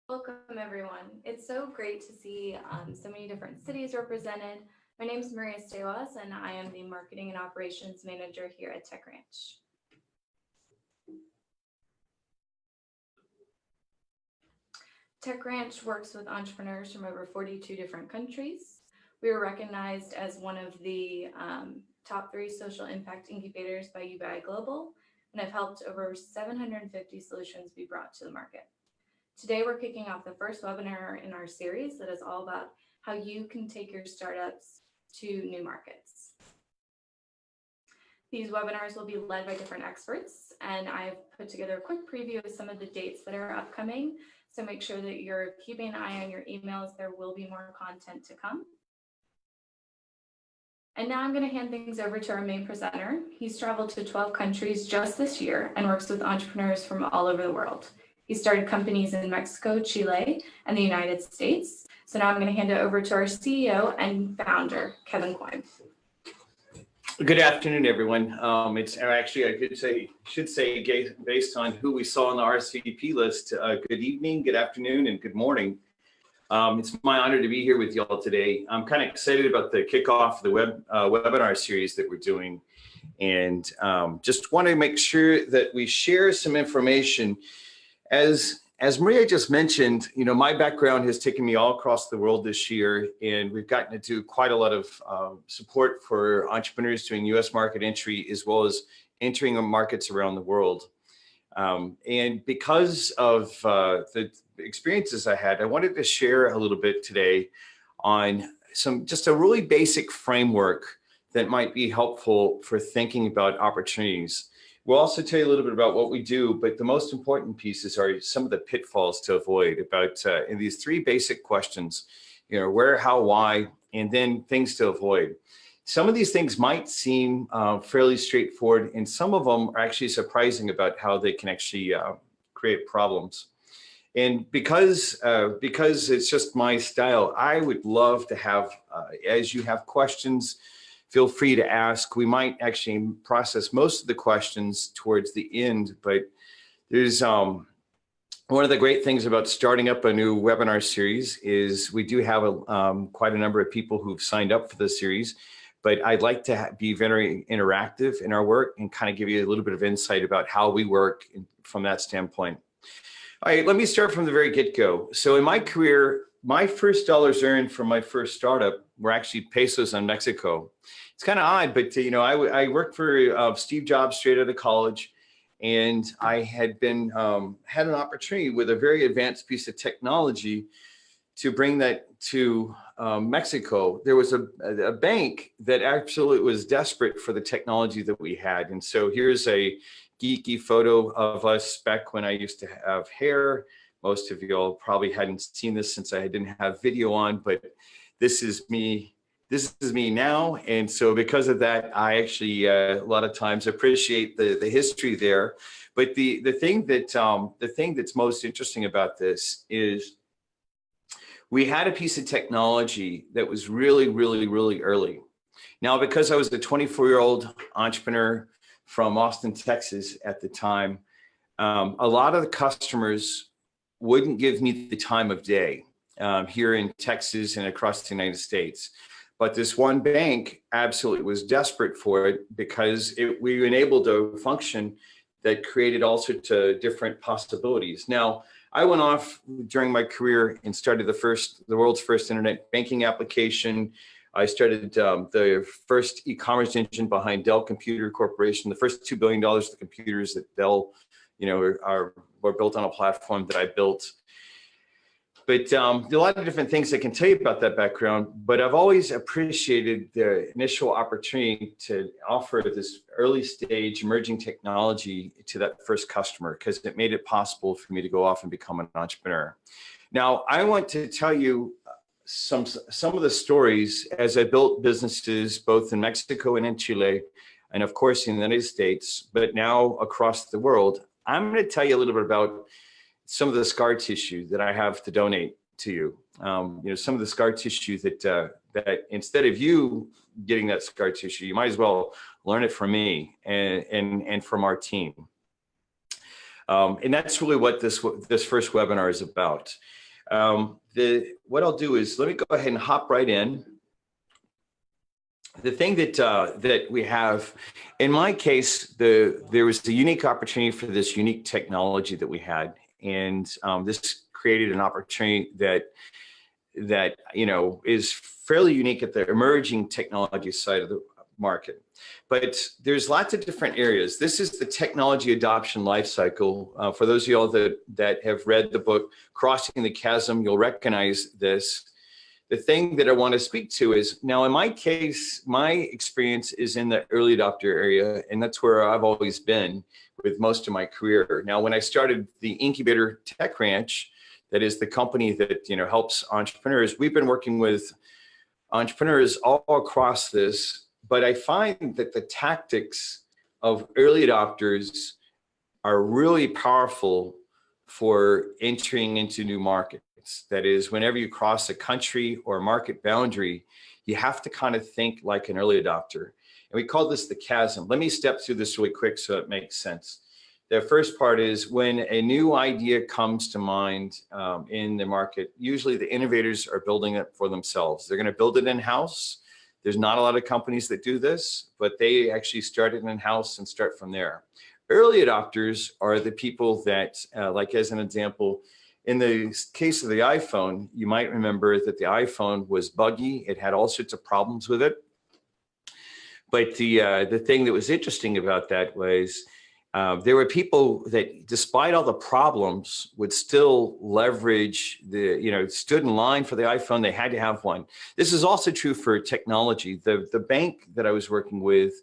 Welcome, everyone. It's so great to see so many different cities represented. My name is Maria Stewas, and I am the Marketing and Operations Manager here at Tech Ranch. Tech Ranch works with entrepreneurs from over 42 different countries. We were recognized as one of the top 3 social impact incubators by UBI Global, and have helped over 750 solutions be brought to the market. Today, we're kicking off the first webinar in our series that is all about how you can take your startups to new markets. These webinars will be led by different experts, and I've put together a quick preview of some of the dates that are upcoming. So make sure that you're keeping an eye on your emails. There will be more content to come. And now I'm going to hand things over to our main presenter. He's traveled to 12 countries just this year and works with entrepreneurs from all over the world. He started companies in Mexico, Chile, and the United States. So now I'm going to hand it over to our CEO and founder, Koym. Good afternoon, everyone. It's actually, I should say, based on who we saw on the RSVP list, good evening, good afternoon, and good morning. It's my honor to be here with you all today. I'm kind of excited about the kickoff of the webinar series that we're doing, and just want to make sure that we share some information. As Maria just mentioned, my background has taken me all across the world this year, and we've gotten to do quite a lot of support for entrepreneurs doing U.S. market entry, as well as entering markets around the world. And because of the experiences I had, I wanted to share a little bit today on just a really basic framework that might be helpful for thinking about opportunities. We'll also tell you a little bit about what we do, but the most important pieces are some of the pitfalls to avoid about in these 3 basic questions, where, how, why, and then things to avoid. Some of these things might seem fairly straightforward, and some of them are actually surprising about how they can actually create problems. And because it's just my style, I would love to have, as you have questions, feel free to ask. We might actually process most of the questions towards the end, but there's one of the great things about starting up a new webinar series is we do have quite a number of people who've signed up for the series, but I'd like to be very interactive in our work and kind of give you a little bit of insight about how we work from that standpoint. All right, let me start from the very get-go. So in my career, my first dollars earned from my first startup were actually pesos in Mexico. It's kind of odd, but I worked for Steve Jobs straight out of college, and I had been had an opportunity with a very advanced piece of technology to bring that to Mexico. There was a bank that absolutely was desperate for the technology that we had, and so here's a geeky photo of us back when I used to have hair. Most of you all probably hadn't seen this since I didn't have video on, but this is me. This is me now, and so because of that, I actually a lot of times appreciate the history there. But the thing that's most interesting about this is we had a piece of technology that was really, really, really early. Now, because I was a 24-year-old entrepreneur from Austin, Texas at the time, a lot of the customers wouldn't give me the time of day here in Texas and across the United States. But this one bank absolutely was desperate for it because we enabled a function that created all sorts of different possibilities. Now, I went off during my career and started the world's first internet banking application. I started the first e-commerce engine behind Dell Computer Corporation. The first $2 billion of the computers that Dell, were built on a platform that I built. But there are a lot of different things I can tell you about that background, but I've always appreciated the initial opportunity to offer this early stage emerging technology to that first customer, because it made it possible for me to go off and become an entrepreneur. Now, I want to tell you some of the stories as I built businesses both in Mexico and in Chile, and of course in the United States, but now across the world. I'm going to tell you a little bit about some of the scar tissue that I have to donate to you. Some of the scar tissue that instead of you getting that scar tissue, you might as well learn it from me and from our team. And that's really what this first webinar is about. What I'll do is let me go ahead and hop right in. The thing that we have, in my case, there was the unique opportunity for this unique technology that we had, and this created an opportunity that is fairly unique at the emerging technology side of the market. But there's lots of different areas. This is the technology adoption lifecycle. For those of y'all that have read the book Crossing the Chasm, you'll recognize this. The thing that I want to speak to is, now in my case, my experience is in the early adopter area, and that's where I've always been with most of my career. Now, when I started the incubator Tech Ranch, that is the company that helps entrepreneurs, we've been working with entrepreneurs all across this, but I find that the tactics of early adopters are really powerful for entering into new markets. That is, whenever you cross a country or a market boundary, you have to kind of think like an early adopter. And we call this the chasm. Let me step through this really quick so it makes sense. The first part is when a new idea comes to mind in the market, usually the innovators are building it for themselves. They're going to build it in-house. There's not a lot of companies that do this, but they actually start it in-house and start from there. Early adopters are the people that, like as an example, in the case of the iPhone, you might remember that the iPhone was buggy. It had all sorts of problems with it. But the thing that was interesting about that was there were people that, despite all the problems, would still leverage stood in line for the iPhone. They had to have one. This is also true for technology. The bank that I was working with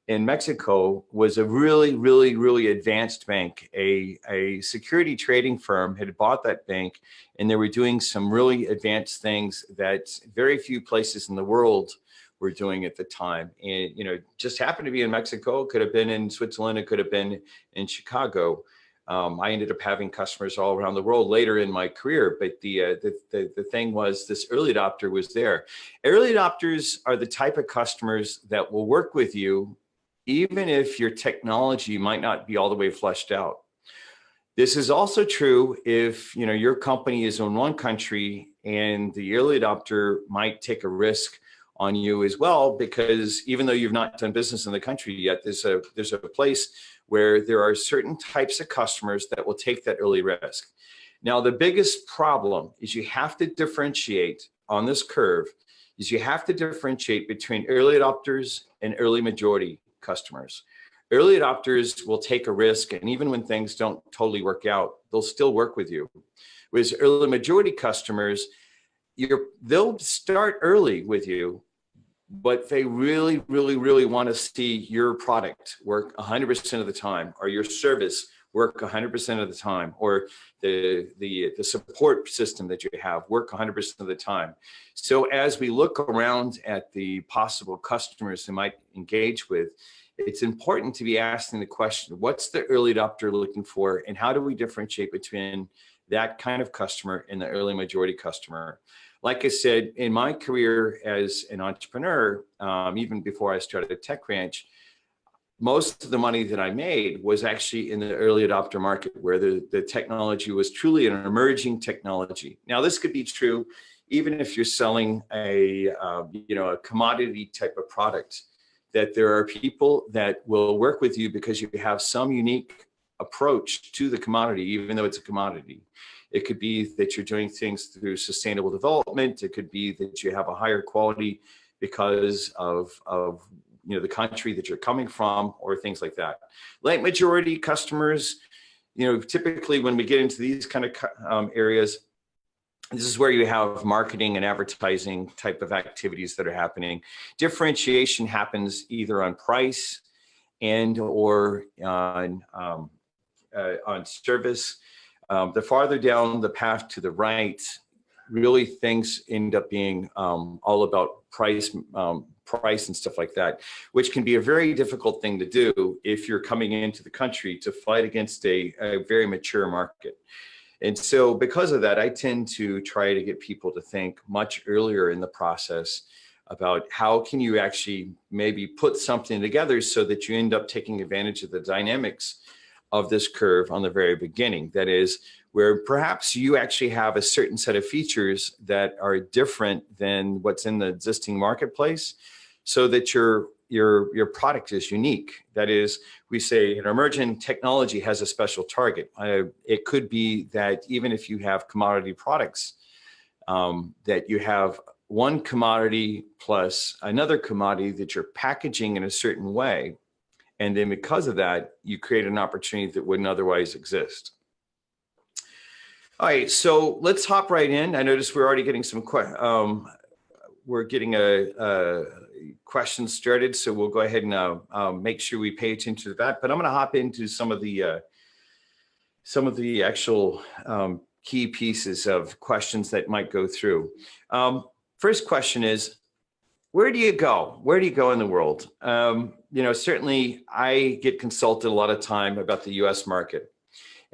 in Mexico was a really, really, really advanced bank. A security trading firm had bought that bank, and they were doing some really advanced things that very few places in the world were doing at the time. And just happened to be in Mexico. Could have been in Switzerland. It could have been in Chicago. I ended up having customers all around the world later in my career, but the thing was, this early adopter was there. Early adopters are the type of customers that will work with you even if your technology might not be all the way fleshed out. This is also true if your company is in one country and the early adopter might take a risk on you as well, because even though you've not done business in the country yet, there's a place where there are certain types of customers that will take that early risk. Now, the biggest problem is you have to differentiate on this curve, is you have to differentiate between early adopters and early majority customers. Early adopters will take a risk, and even when things don't totally work out, they'll still work with you. Whereas early majority customers, they'll start early with you, but they really, really, really want to see your product work 100% of the time, or your service work 100% of the time, or the support system that you have work 100% of the time. So as we look around at the possible customers who might engage with, it's important to be asking the question, what's the early adopter looking for, and how do we differentiate between that kind of customer and the early majority customer? Like I said, in my career as an entrepreneur, even before I started Tech Ranch, most of the money that I made was actually in the early adopter market, where the technology was truly an emerging technology. Now, this could be true even if you're selling a commodity type of product, that there are people that will work with you because you have some unique approach to the commodity, even though it's a commodity. It could be that you're doing things through sustainable development. It could be that you have a higher quality because of the country that you're coming from, or things like that. Like majority customers, typically when we get into these kind of areas, this is where you have marketing and advertising type of activities that are happening. Differentiation happens either on price and or on service. The farther down the path to the right, really things end up being all about price and stuff like that, which can be a very difficult thing to do if you're coming into the country to fight against a very mature market. And so because of that, I tend to try to get people to think much earlier in the process about how can you actually maybe put something together so that you end up taking advantage of the dynamics of this curve on the very beginning. That is, where perhaps you actually have a certain set of features that are different than what's in the existing marketplace, so that your product is unique. That is, we say an emerging technology has a special target. It could be that even if you have commodity products, that you have one commodity plus another commodity that you're packaging in a certain way. And then because of that, you create an opportunity that wouldn't otherwise exist. All right, so let's hop right in. I noticed we're already getting some questions started, so we'll go ahead and make sure we pay attention to that. But I'm going to hop into some of the actual key pieces of questions that might go through. First question is, where do you go? Where do you go in the world? Certainly I get consulted a lot of time about the US market.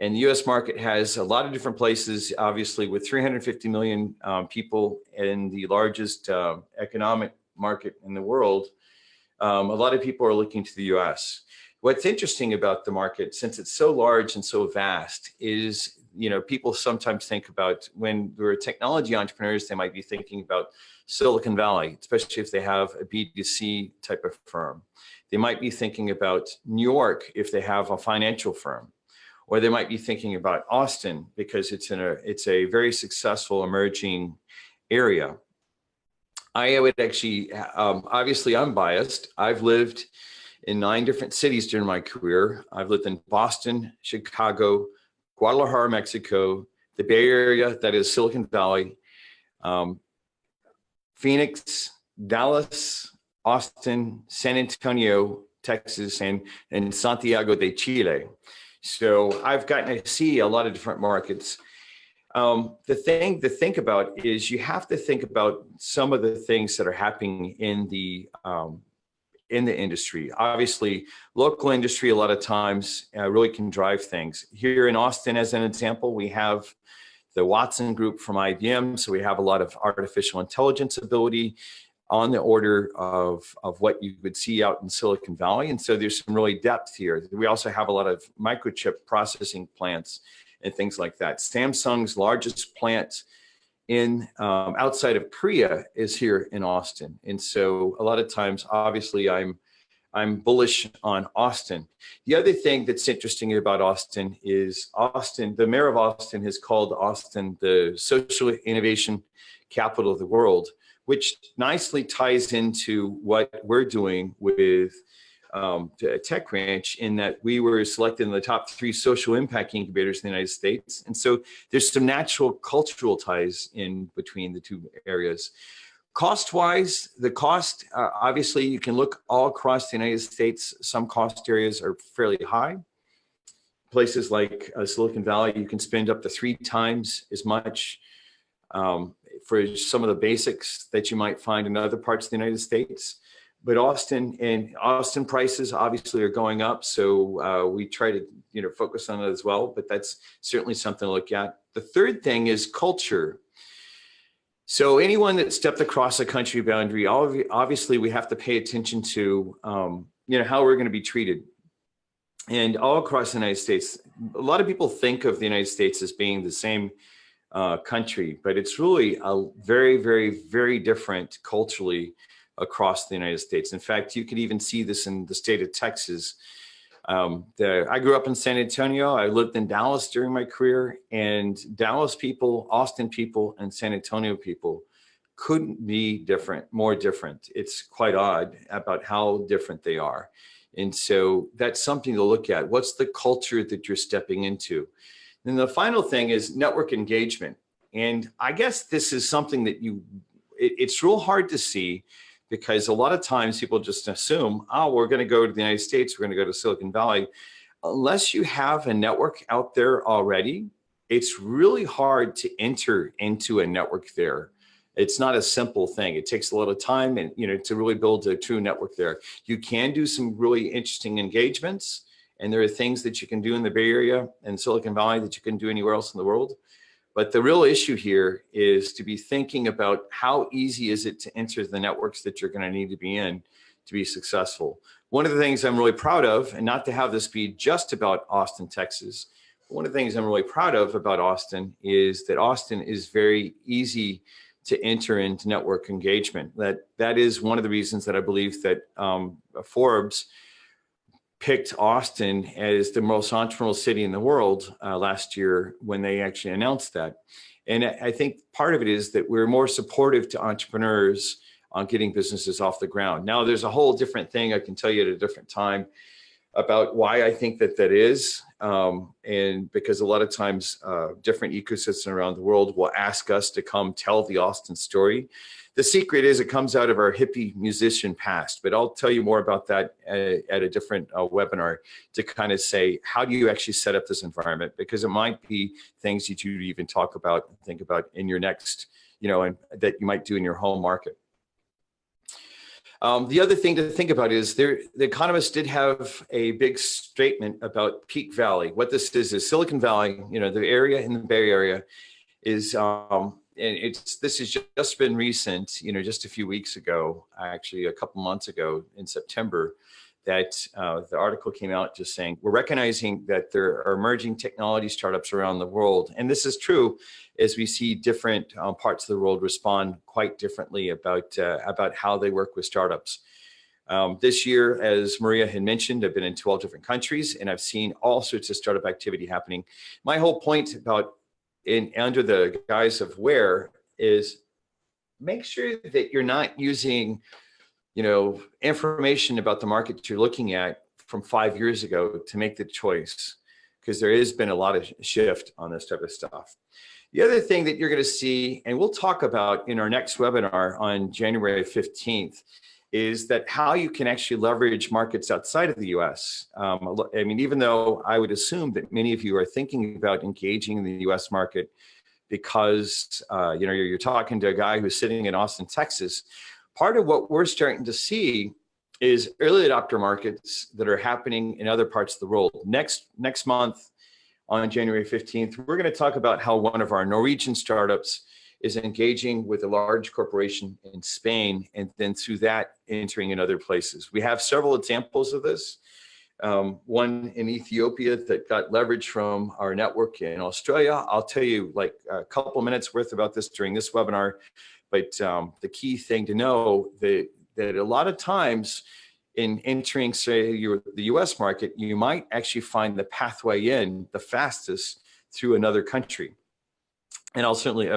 And the US market has a lot of different places, obviously, with 350 million people in the largest economic market in the world. A lot of people are looking to the US. What's interesting about the market, since it's so large and so vast, is people sometimes think about, when they're technology entrepreneurs, they might be thinking about Silicon Valley, especially if they have a B2C type of firm. They might be thinking about New York if they have a financial firm. Or they might be thinking about Austin because it's a very successful emerging area. I would actually, obviously I'm biased. I've lived in 9 different cities during my career. I've lived in Boston, Chicago, Guadalajara, Mexico, the Bay Area, that is Silicon Valley, Phoenix, Dallas, Austin, San Antonio, Texas, and Santiago de Chile. So I've gotten to see a lot of different markets. The thing to think about is you have to think about some of the things that are happening in the industry. Obviously, local industry a lot of times really can drive things. Here in Austin, as an example, we have the Watson Group from IBM. So we have a lot of artificial intelligence ability on the order of what you would see out in Silicon Valley. And so there's some really depth here. We also have a lot of microchip processing plants and things like that. Samsung's largest plant in outside of Korea is here in Austin. And so a lot of times, obviously, I'm bullish on Austin. The other thing that's interesting about Austin is the mayor of Austin has called Austin the social innovation capital of the world, which nicely ties into what we're doing with Tech Ranch, in that we were selected in the top 3 social impact incubators in the United States. And so there's some natural cultural ties in between the 2 areas. Cost-wise, the cost, obviously, you can look all across the United States. Some cost areas are fairly high. Places like Silicon Valley, you can spend up to 3 times as much for some of the basics that you might find in other parts of the United States. But Austin prices obviously are going up, so we try to focus on it as well. But that's certainly something to look at. The third thing is culture. So anyone that stepped across a country boundary, obviously we have to pay attention to how we're going to be treated. And all across the United States, a lot of people think of the United States as being the same country, but it's really a very, very, very different culturally across the United States. In fact, you could even see this in the state of Texas. I grew up in San Antonio. I lived in Dallas during my career, and Dallas people, Austin people, and San Antonio people couldn't be more different. It's quite odd about how different they are. And so that's something to look at. What's the culture that you're stepping into? And the final thing is network engagement. And I guess this is something that it's real hard to see, because a lot of times people just assume, oh, we're going to go to the United States, we're going to go to Silicon Valley. Unless you have a network out there already, it's really hard to enter into a network there. It's not a simple thing. It takes a lot of time and to really build a true network there. You can do some really interesting engagements, and there are things that you can do in the Bay Area and Silicon Valley that you can do anywhere else in the world. But the real issue here is to be thinking about how easy is it to enter the networks that you're going to need to be in to be successful. One of the things I'm really proud of, and not to have this be just about Austin, Texas, but one of the things I'm really proud of about Austin is that Austin is very easy to enter into network engagement. That is one of the reasons that I believe that Forbes picked Austin as the most entrepreneurial city in the world last year when they actually announced that. And I think part of it is that we're more supportive to entrepreneurs on getting businesses off the ground. Now, there's a whole different thing I can tell you at a different time about why I think that is. And because a lot of times different ecosystems around the world will ask us to come tell the Austin story. The secret is it comes out of our hippie musician past, but I'll tell you more about that at a different webinar to kind of say, how do you actually set up this environment? Because it might be things that you even talk about, think about in your next, and that you might do in your home market. The other thing to think about is the Economist did have a big statement about Peak Valley. What this is Silicon Valley, the area in the Bay Area is, and this has just been recent, just a few weeks ago, actually a couple months ago in September, that the article came out just saying, we're recognizing that there are emerging technology startups around the world. And this is true as we see different parts of the world respond quite differently about how they work with startups. This year, as Maria had mentioned, I've been in 12 different countries and I've seen all sorts of startup activity happening. My whole point about under the guise of where is make sure that you're not using information about the market you're looking at from 5 years ago to make the choice, because there has been a lot of shift on this type of stuff. The other thing that you're going to see, and we'll talk about in our next webinar on January 15th, is that how you can actually leverage markets outside of the US. I mean, even though I would assume that many of you are thinking about engaging in the US market because you're talking to a guy who's sitting in Austin, Texas, part of what we're starting to see is early adopter markets that are happening in other parts of the world. Next month on January 15th, we're going to talk about how one of our Norwegian startups is engaging with a large corporation in Spain, and then through that entering in other places. We have several examples of this. One in Ethiopia that got leverage from our network in Australia. I'll tell you like a couple minutes worth about this during this webinar. But the key thing to know that a lot of times in entering, say, the US market, you might actually find the pathway in the fastest through another country. And I'll certainly,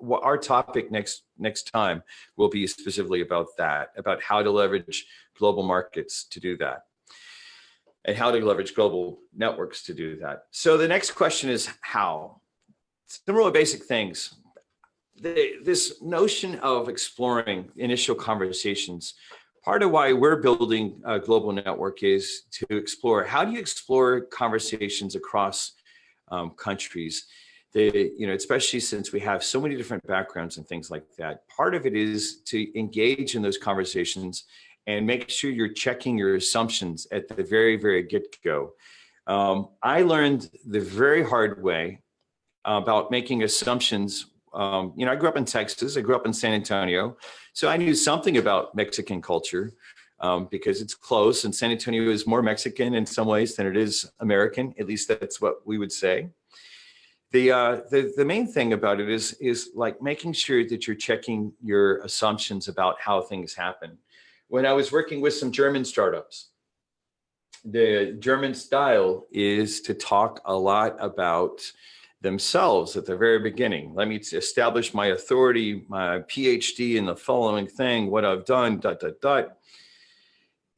our topic next time will be specifically about that, about how to leverage global markets to do that, and how to leverage global networks to do that. So the next question is how? Some really basic things. This notion of exploring initial conversations, part of why we're building a global network is to explore, how do you explore conversations across countries? Especially since we have so many different backgrounds and things like that. Part of it is to engage in those conversations and make sure you're checking your assumptions at the very, very get-go. I learned the very hard way about making assumptions. I grew up in Texas. I grew up in San Antonio. So I knew something about Mexican culture because it's close. And San Antonio is more Mexican in some ways than it is American. At least that's what we would say. The main thing about it is like making sure that you're checking your assumptions about how things happen. When I was working with some German startups, the German style is to talk a lot about themselves at the very beginning. Let me establish my authority, my PhD in the following thing, what I've done, ...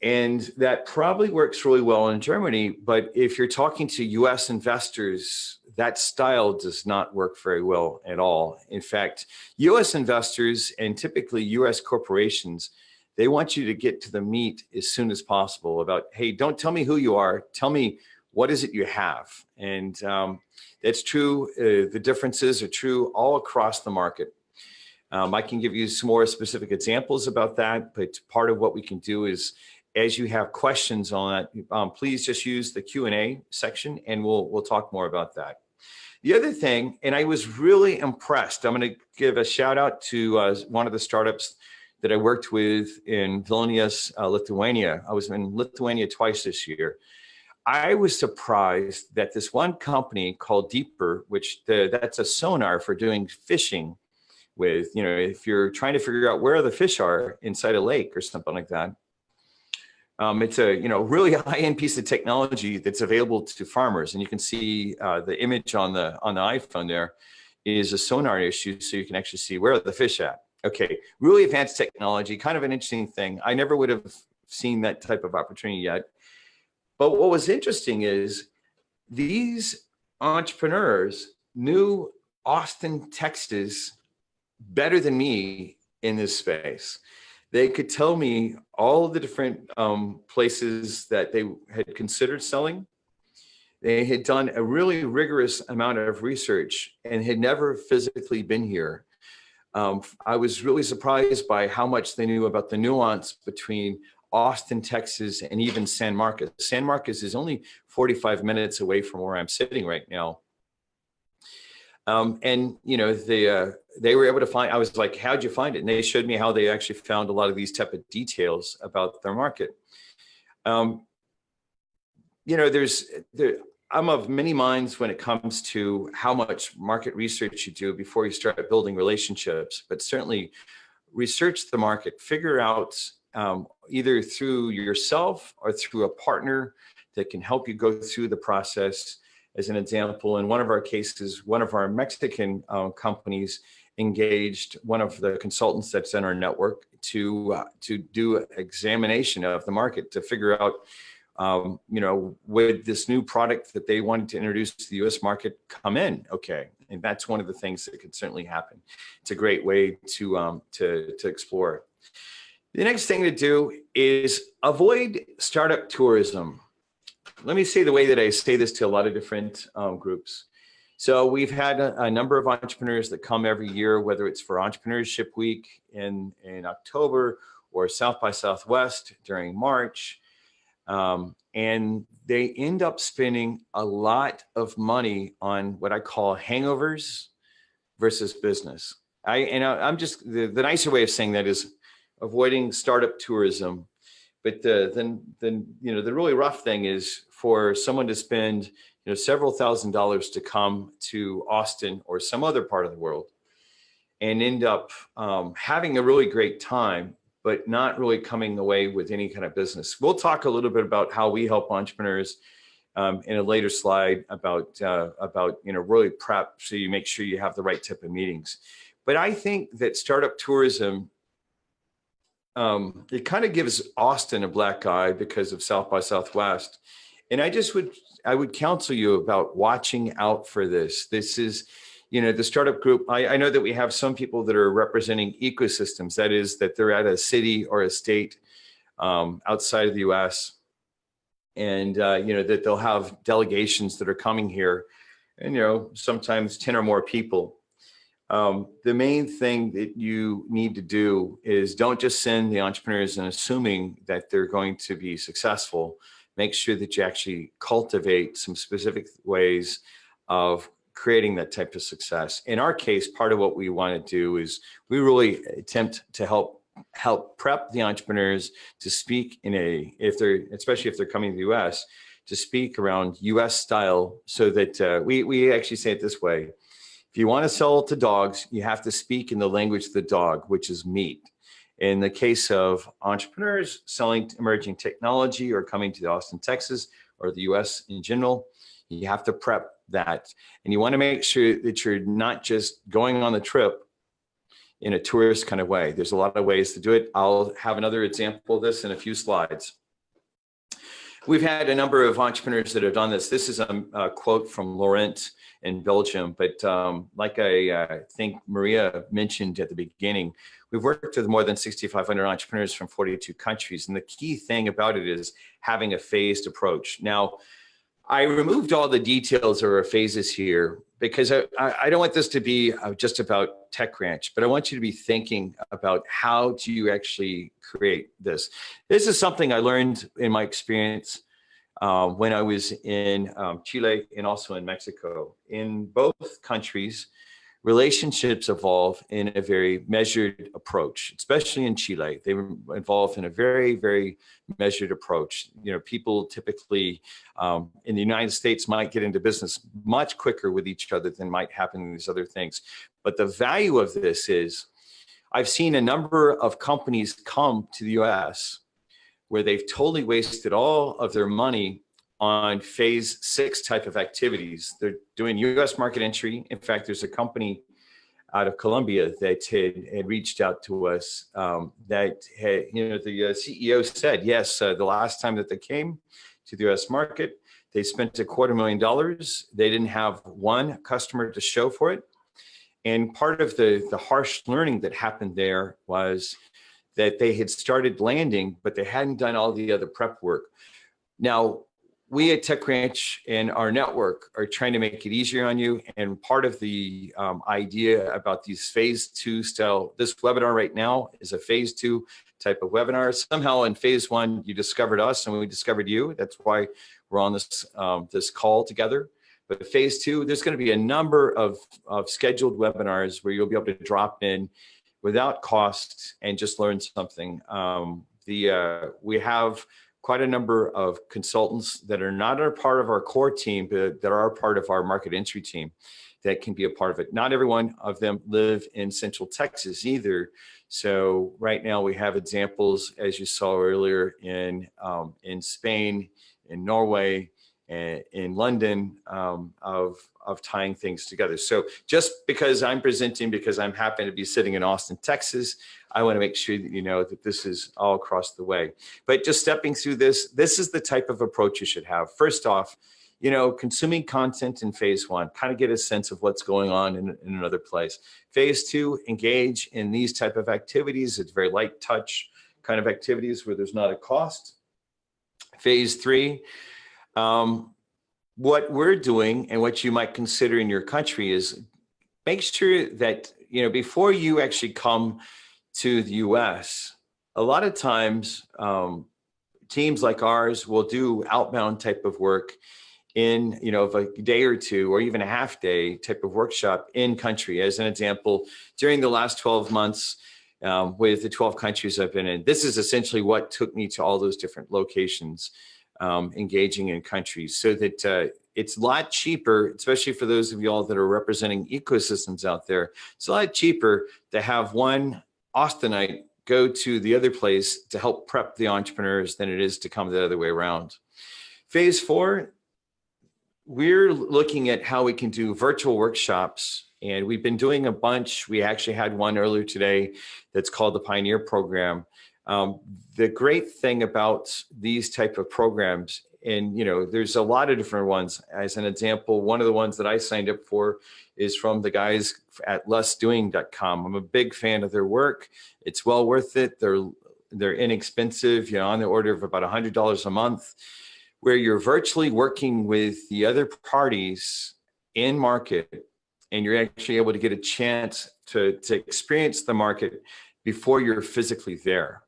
And that probably works really well in Germany, but if you're talking to US investors, that style does not work very well at all. In fact, US investors and typically US corporations, they want you to get to the meat as soon as possible about, hey, don't tell me who you are, tell me what is it you have. And that's true, the differences are true all across the market. I can give you some more specific examples about that, but part of what we can do is, as you have questions on that, please just use the Q&A section and we'll talk more about that. The other thing, and I was really impressed, I'm going to give a shout out to one of the startups that I worked with in Vilnius, Lithuania. I was in Lithuania twice this year. I was surprised that this one company called Deeper, which that's a sonar for doing fishing with, if you're trying to figure out where the fish are inside a lake or something like that. It's a really high-end piece of technology that's available to farmers, and you can see the image on the iPhone there is a sonar issue, so you can actually see where are the fish at. Okay, really advanced technology, kind of an interesting thing. I never would have seen that type of opportunity yet. But what was interesting is these entrepreneurs knew Austin, Texas better than me in this space. They could tell me all the different places that they had considered selling. They had done a really rigorous amount of research and had never physically been here. I was really surprised by how much they knew about the nuance between Austin, Texas, and even San Marcos. San Marcos is only 45 minutes away from where I'm sitting right now. And they were able to find, I was like, how'd you find it? And they showed me how they actually found a lot of these type of details about their market. I'm of many minds when it comes to how much market research you do before you start building relationships, but certainly research the market, figure out either through yourself or through a partner that can help you go through the process. As an example, in one of our cases, one of our Mexican companies engaged one of the consultants that's in our network to do an examination of the market to figure out, would this new product that they wanted to introduce to the U.S. market come in? Okay, and that's one of the things that could certainly happen. It's a great way to explore. The next thing to do is avoid startup tourism. Let me say the way that I say this to a lot of different groups. So we've had a number of entrepreneurs that come every year, whether it's for Entrepreneurship Week in October or South by Southwest during March. And they end up spending a lot of money on what I call hangovers versus business. I'm just, the nicer way of saying that is avoiding startup tourism. But then the really rough thing is for someone to spend several $1,000s to come to Austin or some other part of the world and end up having a really great time, but not really coming away with any kind of business. We'll talk a little bit about how we help entrepreneurs in a later slide about really prep so you make sure you have the right type of meetings. But I think that startup tourism, it kind of gives Austin a black eye because of South by Southwest. And I would counsel you about watching out for this. This is, the startup group. I know that we have some people that are representing ecosystems. That is, that they're at a city or a state outside of the U.S. and, that they'll have delegations that are coming here and, sometimes 10 or more people. The main thing that you need to do is don't just send the entrepreneurs and assuming that they're going to be successful. Make sure that you actually cultivate some specific ways of creating that type of success. In our case, part of what we want to do is we really attempt to help prep the entrepreneurs to speak especially if they're coming to the US, to speak around US style, so that we actually say it this way. If you want to sell to dogs, you have to speak in the language of the dog, which is meat. In the case of entrepreneurs selling emerging technology or coming to Austin, Texas, or the US in general, you have to prep that. And you want to make sure that you're not just going on the trip in a tourist kind of way. There's a lot of ways to do it. I'll have another example of this in a few slides. We've had a number of entrepreneurs that have done this. This is a quote from Laurent in Belgium, but like I think Maria mentioned at the beginning, we've worked with more than 6,500 entrepreneurs from 42 countries. And the key thing about it is having a phased approach. Now, I removed all the details of our phases here because I don't want this to be just about TechRanch, but I want you to be thinking about how do you actually create this. This is something I learned in my experience when I was in Chile and also in Mexico. In both countries, relationships evolve in a very measured approach, especially in Chile. They were involved in a very, very measured approach. People typically in the United States might get into business much quicker with each other than might happen in these other things. But the value of this is I've seen a number of companies come to the US where they've totally wasted all of their money on phase 6 type of activities. They're doing US market entry. In fact, there's a company out of Colombia that had reached out to us that had, the CEO said, yes, the last time that they came to the US market, they spent $250,000. They didn't have one customer to show for it. And part of the harsh learning that happened there was that they had started landing, but they hadn't done all the other prep work. Now, we at TechRanch and our network are trying to make it easier on you. And part of the idea about these phase 2 style, this webinar right now is a phase 2 type of webinar. Somehow in phase 1, you discovered us and we discovered you. That's why we're on this call together. But phase 2, there's going to be a number of scheduled webinars where you'll be able to drop in without cost and just learn something. We have quite a number of consultants that are not a part of our core team, but that are part of our market entry team that can be a part of it. Not every one of them live in Central Texas either. So right now we have examples, as you saw earlier, in Spain, in Norway, and in London, of tying things together. So just because I'm presenting, because I'm happy to be sitting in Austin, Texas, I want to make sure that you know that this is all across the way. But just stepping through this is the type of approach you should have. First off, consuming content in phase 1, kind of get a sense of what's going on in another place. Phase 2, engage in these type of activities. It's very light touch kind of activities where there's not a cost. Phase 3, what we're doing and what you might consider in your country is make sure that, before you actually come to the US, a lot of times teams like ours will do outbound type of work in, of a day or two, or even a half day type of workshop in country. As an example, during the last 12 months, with the 12 countries I've been in, this is essentially what took me to all those different locations. Engaging in countries, so that it's a lot cheaper, especially for those of y'all that are representing ecosystems out there. It's a lot cheaper to have one Austinite go to the other place to help prep the entrepreneurs than it is to come the other way around. Phase 4, we're looking at how we can do virtual workshops, and we've been doing a bunch. We actually had one earlier today that's called the Pioneer Program. The great thing about these type of programs, and there's a lot of different ones. As an example, one of the ones that I signed up for is from the guys at lessdoing.com. I'm a big fan of their work. It's well worth it. They're inexpensive, on the order of about $100 a month, where you're virtually working with the other parties in market, and you're actually able to get a chance to experience the market before you're physically there.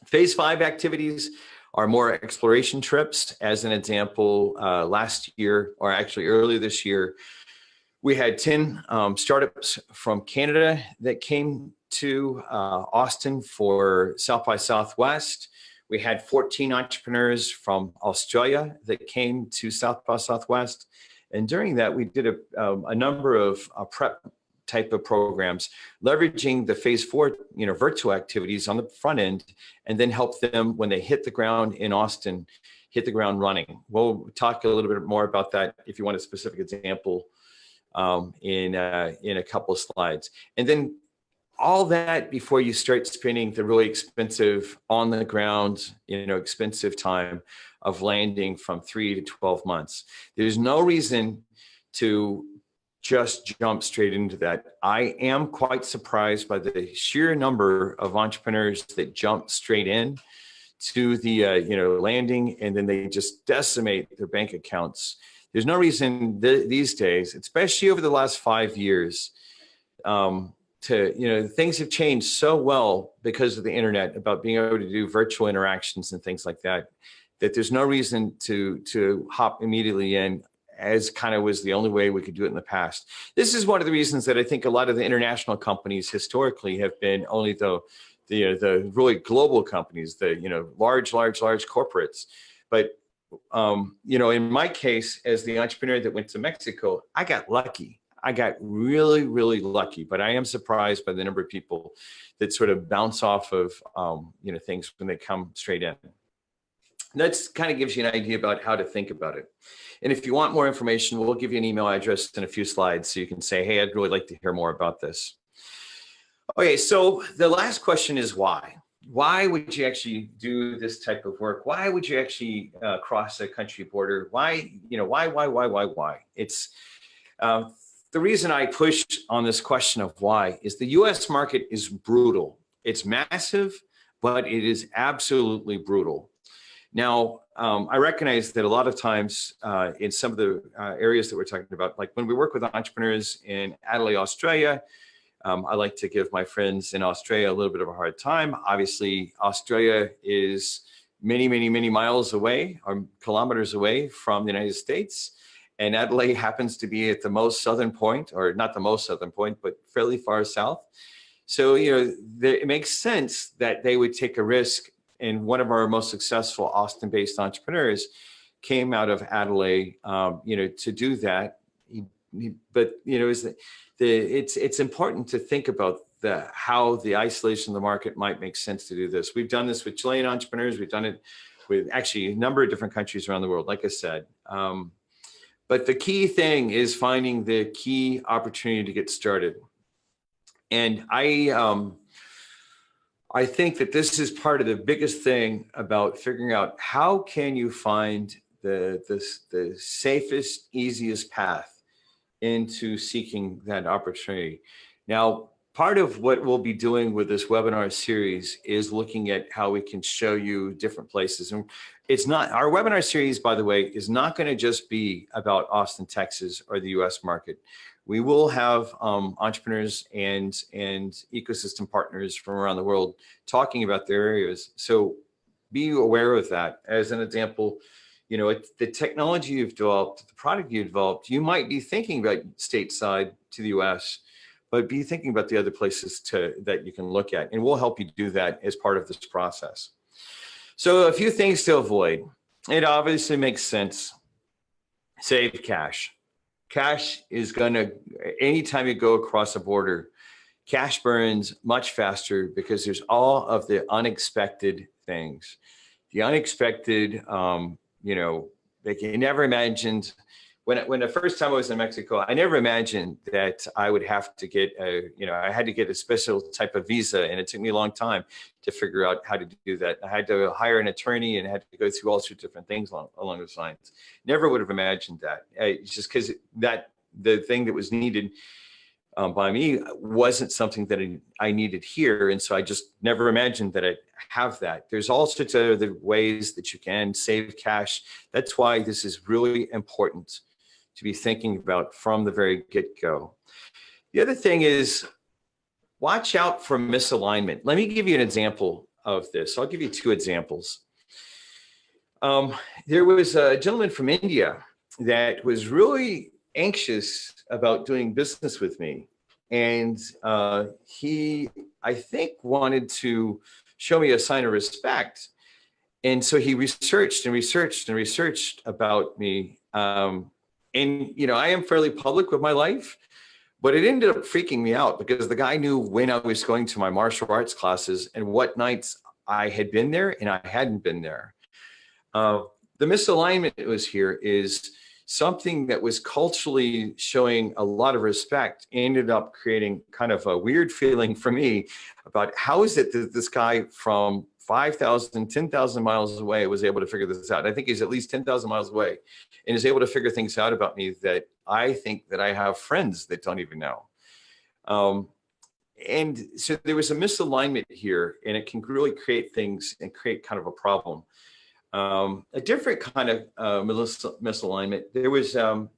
Phase 5 activities are more exploration trips. As an example, last year, or actually earlier this year, we had 10 startups from Canada that came to Austin for South by Southwest. We had 14 entrepreneurs from Australia that came to South by Southwest. And during that, we did a number of prep type of programs, leveraging the phase 4, virtual activities on the front end, and then help them when they hit the ground in Austin, hit the ground running. We'll talk a little bit more about that if you want a specific example in a couple of slides. And then all that before you start spending the really expensive on the ground, expensive time of landing from 3 to 12 months. There's no reason to just jump straight into that. I am quite surprised by the sheer number of entrepreneurs that jump straight in to the landing, and then they just decimate their bank accounts. There's no reason these days, especially over the last 5 years, things have changed so well because of the internet, about being able to do virtual interactions and things like that, that there's no reason to hop immediately in as kind of was the only way we could do it in the past. This is one of the reasons that I think a lot of the international companies historically have been only the really global companies, the large corporates. But in my case, as the entrepreneur that went to Mexico, I got lucky. I got really, really lucky, but I am surprised by the number of people that sort of bounce off of, things when they come straight in. That's kind of gives you an idea about how to think about it. And if you want more information, we'll give you an email address and a few slides so you can say, hey, I'd really like to hear more about this. Okay, so the last question is why? Why would you actually do this type of work? Why would you actually cross a country border? Why? Why? It's the reason I push on this question of why is the US market is brutal. It's massive, but it is absolutely brutal. Now, I recognize that a lot of times in some of the areas that we're talking about, like when we work with entrepreneurs in Adelaide, Australia, I like to give my friends in Australia a little bit of a hard time. Obviously, Australia is many, many, many miles away or kilometers away from the United States. And Adelaide happens to be at the most southern point, or not the most southern point, but fairly far south. So, it makes sense that they would take a risk. And one of our most successful Austin-based entrepreneurs came out of Adelaide, to do that. But it's important to think about how the isolation of the market might make sense to do this. We've done this with Chilean entrepreneurs. We've done it with actually a number of different countries around the world, like I said. But the key thing is finding the key opportunity to get started. And I think that this is part of the biggest thing about figuring out how can you find the safest, easiest path into seeking that opportunity. Now, part of what we'll be doing with this webinar series is looking at how we can show you different places. And it's not, our webinar series, by the way, is not going to just be about Austin, Texas, or the US market. We will have entrepreneurs and ecosystem partners from around the world talking about their areas. So be aware of that. As an example, the technology you've developed, the product you developed, you might be thinking about stateside to the US, but be thinking about the other places that you can look at. And we'll help you do that as part of this process. So a few things to avoid. It obviously makes sense. Save cash. Cash is anytime you go across a border, cash burns much faster because there's all of the unexpected things. The unexpected, like you never imagined. When the first time I was in Mexico, I never imagined that I would have to get I had to get a special type of visa, and it took me a long time to figure out how to do that. I had to hire an attorney and had to go through all sorts of different things along those lines. Never would have imagined that. It's just because the thing that was needed by me wasn't something that I needed here, and so I just never imagined that I'd have that. There's all sorts of other ways that you can save cash. That's why this is really important to be thinking about from the very get-go. The other thing is watch out for misalignment. Let me give you an example of this. I'll give you two examples. There was a gentleman from India that was really anxious about doing business with me. And he, I think, wanted to show me a sign of respect. And so he researched and researched and researched about me. And, I am fairly public with my life, but it ended up freaking me out because the guy knew when I was going to my martial arts classes and what nights I had been there and I hadn't been there. The misalignment that was here is something that was culturally showing a lot of respect ended up creating kind of a weird feeling for me about how is it that this guy from 5,000, 10,000 miles away was able to figure this out. I think he's at least 10,000 miles away and is able to figure things out about me that I think that I have friends that don't even know. And so there was a misalignment here, and it can really create things and create kind of a problem. A different kind of misalignment. There was a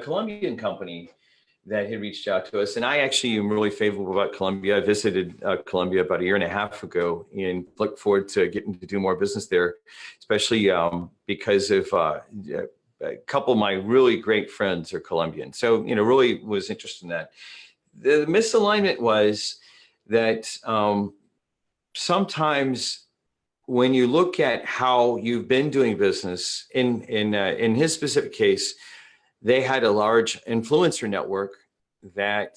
Colombian company that had reached out to us, and I actually am really favorable about Colombia. I visited Colombia about a year and a half ago and look forward to getting to do more business there, especially because of a couple of my really great friends are Colombian. So, really was interested in that. The misalignment was that sometimes when you look at how you've been doing business, in his specific case, they had a large influencer network that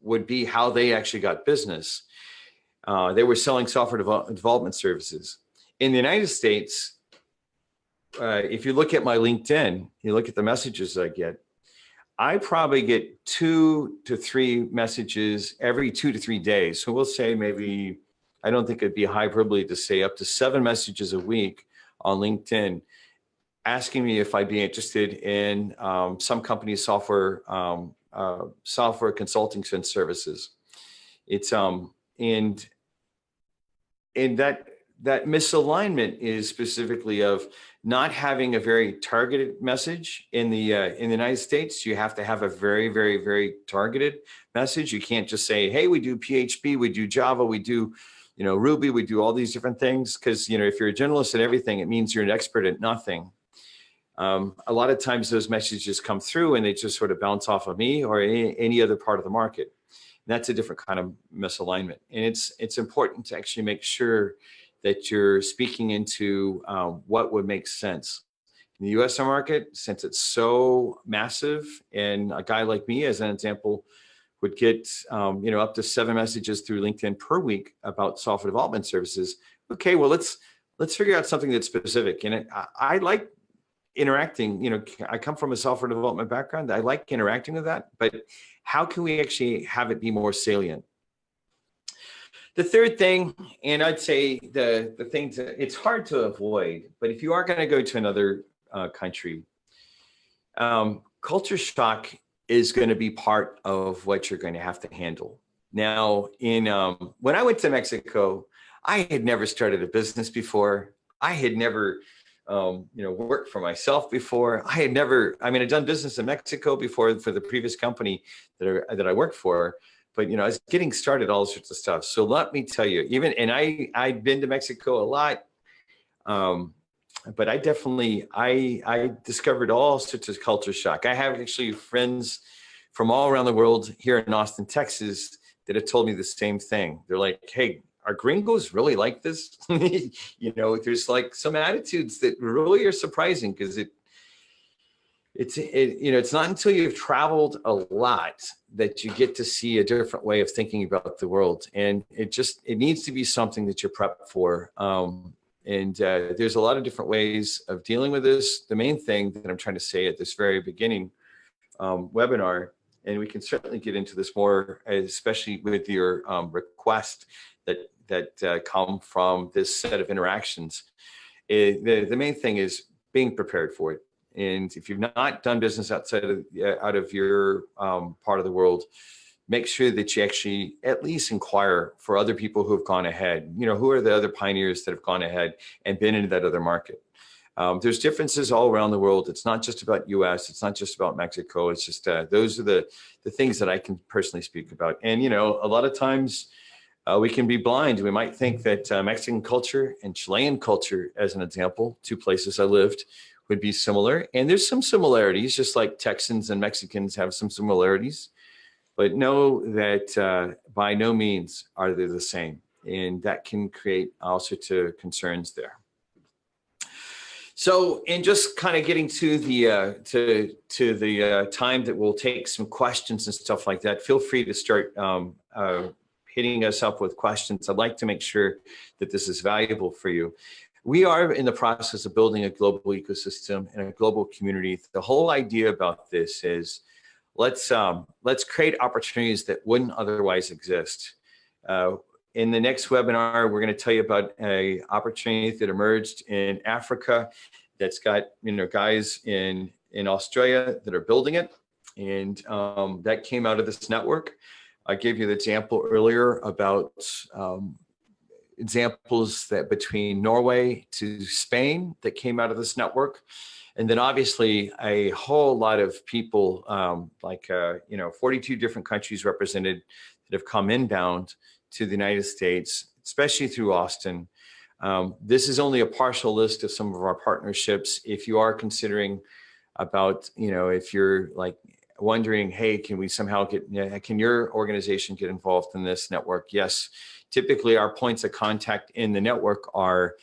would be how they actually got business. They were selling software development services. In the United States, if you look at my LinkedIn, you look at the messages I probably get 2 to 3 messages every 2 to 3 days. So we'll say maybe, I don't think it'd be hyperbole to say up to 7 messages a week on LinkedIn asking me if I'd be interested in some company's software consulting services. It's and that misalignment is specifically of not having a very targeted message. In the United States, you have to have a very, very, very targeted message. You can't just say, hey, we do PHP, we do Java, we do Ruby, we do all these different things. Because if you're a generalist at everything, it means you're an expert at nothing. A lot of times those messages come through and they just sort of bounce off of me or any other part of the market. And that's a different kind of misalignment. And it's important to actually make sure that you're speaking into what would make sense. In the US market, since it's so massive, and a guy like me, as an example, would get up to 7 messages through LinkedIn per week about software development services. Okay, well, let's figure out something that's specific. And I like interacting. I come from a software development background. I like interacting with that, but how can we actually have it be more salient? The third thing, and I'd say the thing it's hard to avoid, but if you are going to go to another country, culture shock is going to be part of what you're going to have to handle. Now, when I went to Mexico, I had never started a business before. I had never worked for myself before. I'd done business in Mexico before for the previous company that I worked for. But, I was getting started, all sorts of stuff. So let me tell you, I'd been to Mexico a lot, but I discovered all sorts of culture shock. I have actually friends from all around the world here in Austin, Texas, that have told me the same thing. They're like, hey, are gringos really like this? There's like some attitudes that really are surprising because it's not until you've traveled a lot that you get to see a different way of thinking about the world. And it needs to be something that you're prepped for. There's a lot of different ways of dealing with this. The main thing that I'm trying to say at this very beginning webinar, and we can certainly get into this more, especially with your request that come from this set of interactions. The main thing is being prepared for it. And if you've not done business out of your part of the world, make sure that you actually at least inquire for other people who have gone ahead. Who are the other pioneers that have gone ahead and been into that other market? There's differences all around the world. It's not just about US. It's not just about Mexico. It's just those are the things that I can personally speak about. And, a lot of times we can be blind. We might think that Mexican culture and Chilean culture, as an example, 2 places I lived, would be similar. And there's some similarities, just like Texans and Mexicans have some similarities. But know that by no means are they the same. And that can create all sorts of concerns there. So, in just kind of getting to the time that we'll take some questions and stuff like that, feel free to start hitting us up with questions. I'd like to make sure that this is valuable for you. We are in the process of building a global ecosystem and a global community. The whole idea about this is let's create opportunities that wouldn't otherwise exist. In the next webinar, we're going to tell you about an opportunity that emerged in Africa that's got guys in Australia that are building it, and that came out of this network. I gave you the example earlier about examples that between Norway to Spain that came out of this network. And then obviously a whole lot of people, 42 different countries represented that have come inbound to the United States, especially through Austin. This is only a partial list of some of our partnerships. If you are considering about, if you're like wondering, hey, can we somehow can your organization get involved in this network? Yes, typically our points of contact in the network are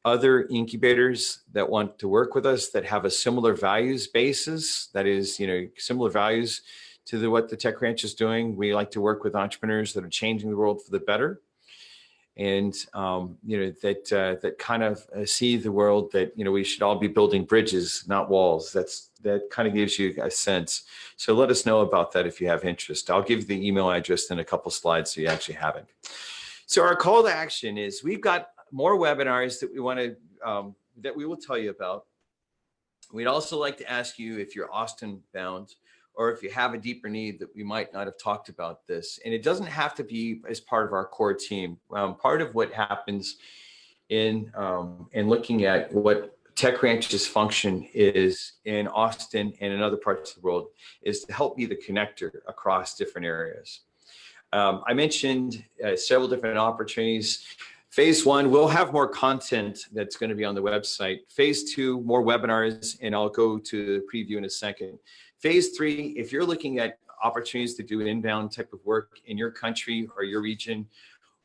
other incubators that want to work with us that have a similar values basis, that is, similar values to what the Tech Ranch is doing. We like to work with entrepreneurs that are changing the world for the better, and that kind of see the world that we should all be building bridges, not walls. That kind of gives you a sense. So let us know about that if you have interest. I'll give you the email address in a couple slides so you actually have it. So our call to action is we've got more webinars that we want to that we will tell you about. We'd also like to ask you if you're Austin bound, or if you have a deeper need that we might not have talked about this. And it doesn't have to be as part of our core team. Part of what happens in looking at what Tech Ranch's function is in Austin and in other parts of the world is to help be the connector across different areas. I mentioned several different opportunities. Phase 1, we'll have more content that's going to be on the website. Phase 2, more webinars, and I'll go to the preview in a second. Phase 3, if you're looking at opportunities to do an inbound type of work in your country or your region,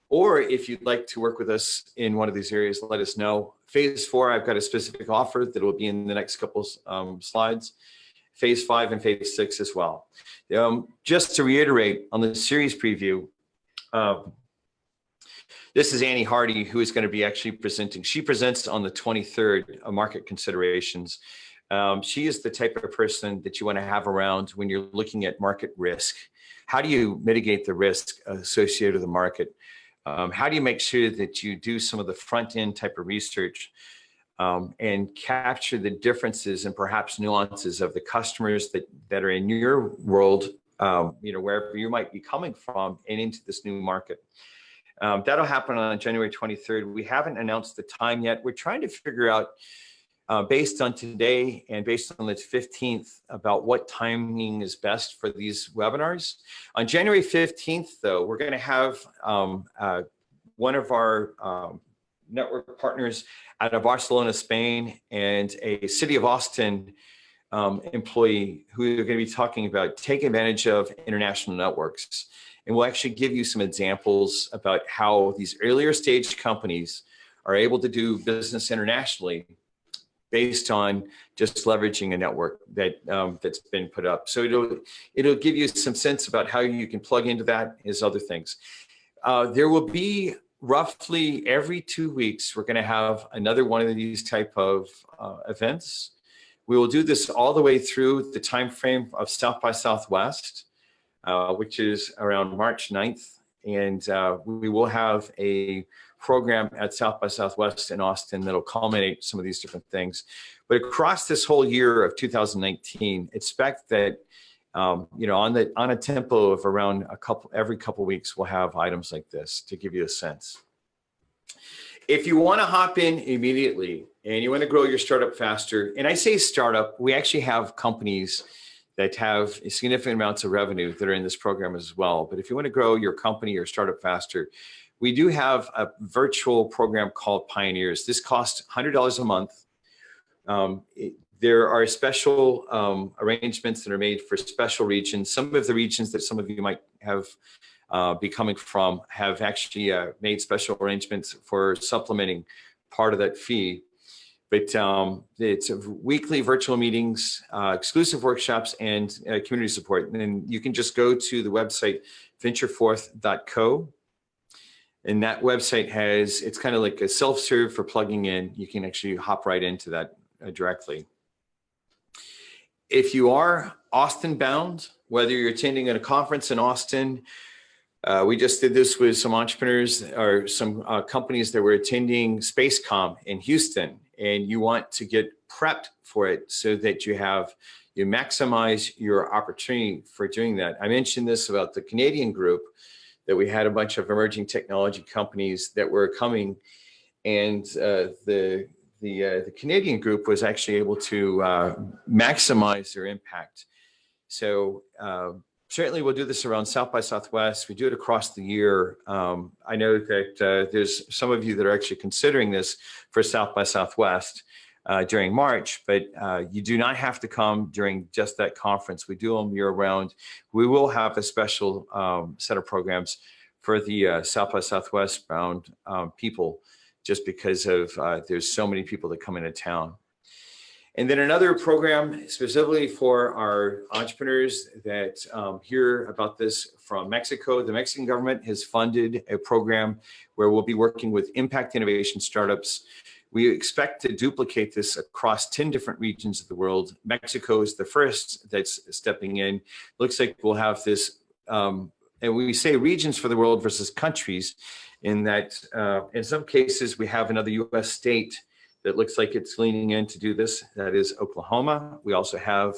or if you'd like to work with us in one of these areas, let us know. Phase 4, I've got a specific offer that will be in the next couple slides. Phase 5 and Phase 6 as well. Just to reiterate on the series preview, this is Annie Hardy, who is going to be actually presenting. She presents on the 23rd of Market Considerations. She is the type of person that you want to have around when you're looking at market risk. How do you mitigate the risk associated with the market? How do you make sure that you do some of the front end type of research and capture the differences and perhaps nuances of the customers that are in your world, wherever you might be coming from and into this new market? That'll happen on January 23rd. We haven't announced the time yet. We're trying to figure out, based on today and based on the 15th, about what timing is best for these webinars. On January 15th, though, we're going to have one of our network partners out of Barcelona, Spain, and a City of Austin employee who are going to be talking about taking advantage of international networks. And we'll actually give you some examples about how these earlier stage companies are able to do business internationally based on just leveraging a network that's been put up. So it'll give you some sense about how you can plug into that as other things. There will be roughly every 2 weeks, we're going to have another one of these type of events. We will do this all the way through the time frame of South by Southwest, which is around March 9th. And we will have a program at South by Southwest in Austin that'll culminate some of these different things. But across this whole year of 2019, expect that, on a tempo of around every couple weeks, we'll have items like this to give you a sense. If you want to hop in immediately and you want to grow your startup faster, and I say startup, we actually have companies that have significant amounts of revenue that are in this program as well. But if you want to grow your company or startup faster, we do have a virtual program called Pioneers. This costs $100 a month. There are special arrangements that are made for special regions. Some of the regions that some of you might have be coming from have actually made special arrangements for supplementing part of that fee. But it's weekly virtual meetings, exclusive workshops, and community support. And you can just go to the website, ventureforth.co. And that website it's kind of like a self-serve for plugging in. You can actually hop right into that directly. If you are Austin bound, whether you're attending at a conference in Austin, we just did this with some entrepreneurs or some companies that were attending SpaceCom in Houston, and you want to get prepped for it so that you maximize your opportunity for doing that. I mentioned this about the Canadian group, that we had a bunch of emerging technology companies that were coming, and the Canadian group was actually able to maximize their impact. So Certainly, we'll do this around South by Southwest. We do it across the year. I know that there's some of you that are actually considering this for South by Southwest during March, but you do not have to come during just that conference. We do them year round. We will have a special set of programs for the South by Southwest bound people, just because of there's so many people that come into town. And then another program specifically for our entrepreneurs that hear about this from Mexico. The Mexican government has funded a program where we'll be working with impact innovation startups. We expect to duplicate this across 10 different regions of the world. Mexico is the first that's stepping in. Looks like we'll have this, and we say regions for the world versus countries, in that in some cases we have another US state that looks like it's leaning in to do this. That is Oklahoma. We also have